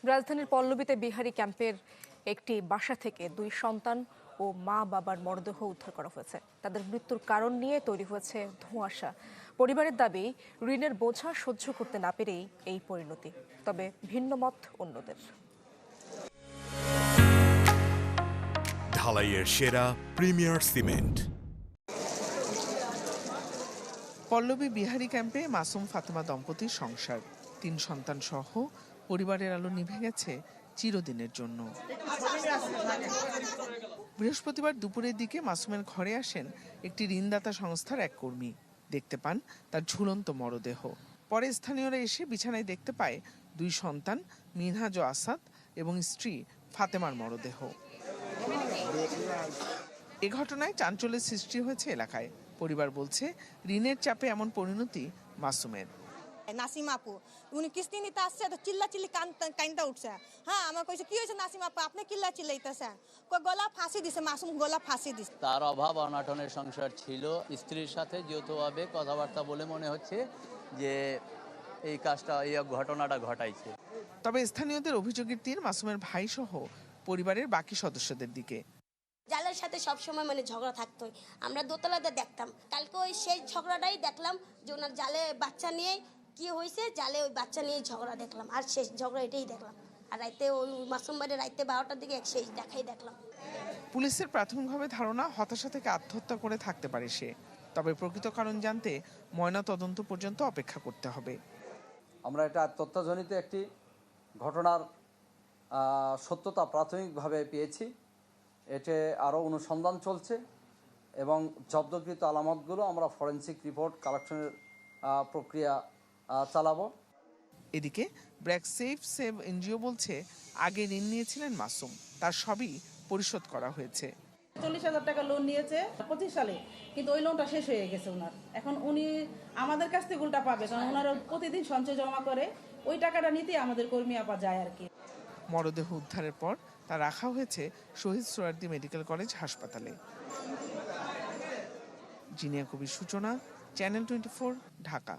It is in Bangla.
রাজধানীর পল্লবীতে বিহারি ক্যাম্পের একটি বাসা থেকে 2 সন্তান ও মা বাবার মরদেহ উদ্ধার করা হয়েছে। তাদের মৃত্যুর কারণ নিয়ে তৈরি হয়েছে ধোঁয়াশা। পরিবারের দাবি, ঋণের বোঝা সহ্য করতে না পেরেই এই পরিণতি। তবে ভিন্ন মত অন্যদের। ঢালাইয়ের সেরা প্রিমিয়ার সিমেন্ট। পল্লবী বিহারি ক্যাম্পে মাসুম ফাতেমা দম্পতির সংসার। 3 সন্তান সহ পরিবারের আলো নিভে গেছে চিরদিনের জন্য। বৃহস্পতিবার দুপুরের দিকে মাসুমের ঘরে আসেন একটি ঋণদাতা সংস্থার এক কর্মী। দেখতে পান তার ঝুলন্ত মরদেহ। পরে স্থানীয়রা এসে বিছানায় দেখতে পায় 2 সন্তান মিনহাজ ও আসাদ এবং স্ত্রী ফাতেমার মরদেহ। এ ঘটনায় চাঞ্চল্যের সৃষ্টি হয়েছে এলাকায়। পরিবার বলছে, ঋণের চাপে এমন পরিণতি মাসুমের। নাসিমা আপু উনি কিস্তি নিতে আসছে তো চিল্লাচিল্লি কাইন্দা উঠছে। হ্যাঁ, আমার কইছে কি হয়েছে নাসিমা আপু, আপনি চিল্লা চিল্লাইতেছেন? গলা ফাঁসি দিছে, মাসুম গলা ফাঁসি দিছে। তার অভাব অনাটনের সংসার ছিল। স্ত্রীর সাথে যৌথভাবে কথাবার্তা বলে মনে হচ্ছে যে এই কাজটা, এই ঘটনাটা ঘটাইছে। তবে স্থানীয়দের অভিযোগের তীর মাসুমের ভাই সহ পরিবারের বাকি সদস্যদের দিকে। জালের সাথে সবসময় ঝগড়া থাকতোই। আমরা দোতলাতে দেখতাম। কালকে ওই সেই ঝগড়াটাই দেখলাম যে ওনার জালে বাচ্চা নিয়ে কি হয়েছে, জালে ওই বাচ্চা নিয়ে ঝগড়া দেখলাম। আর শেষ ঝগড়া এটাই দেখলাম। আর রাইতে ওই মাসুম বাড়ি রাইতে 12টার দিকে শেষ দেখাই দেখলাম। পুলিশের প্রাথমিকভাবে ধারণা হতাশা থেকে আত্মহত্যা করে থাকতে পারে সে। তবে প্রকৃত কারণ জানতে ময়না তদন্ত পর্যন্ত অপেক্ষা করতে হবে। আমরা এটা আত্মহত্যাজনিত একটি ঘটনার সত্যতা প্রাথমিকভাবে পেয়েছি। এতে আরও অনুসন্ধান চলছে এবং জব্দকৃত আলামতগুলো আমরা ফরেনসিক রিপোর্ট কালেকশনের প্রক্রিয়া চালাবো। এদিকে ব্র্যাক সেভ এনজিও বলছে, আগে ঋণ নিয়েছিলেন মাসুম, তার সবই পরিশোধ করা হয়েছে। 40,000 টাকা লোন নিয়েছে 25 সালে, কিন্তু ওই লোনটা শেষ হয়ে গেছে ওনার। এখন উনি আমাদের কাছ থেকে উল্টা পাবে, কারণ ওনারা প্রতিদিন সঞ্চয় জমা করে ওই টাকাটা নিতে আমাদের কর্মী আপা যায় আর কি। মরদেহ উদ্ধারের পর তা রাখা হয়েছে শহীদ সোহরাওয়ার্দী মেডিকেল কলেজ হাসপাতালে। জিনিয়া কবির সূচনা, চ্যানেল 24, ঢাকা।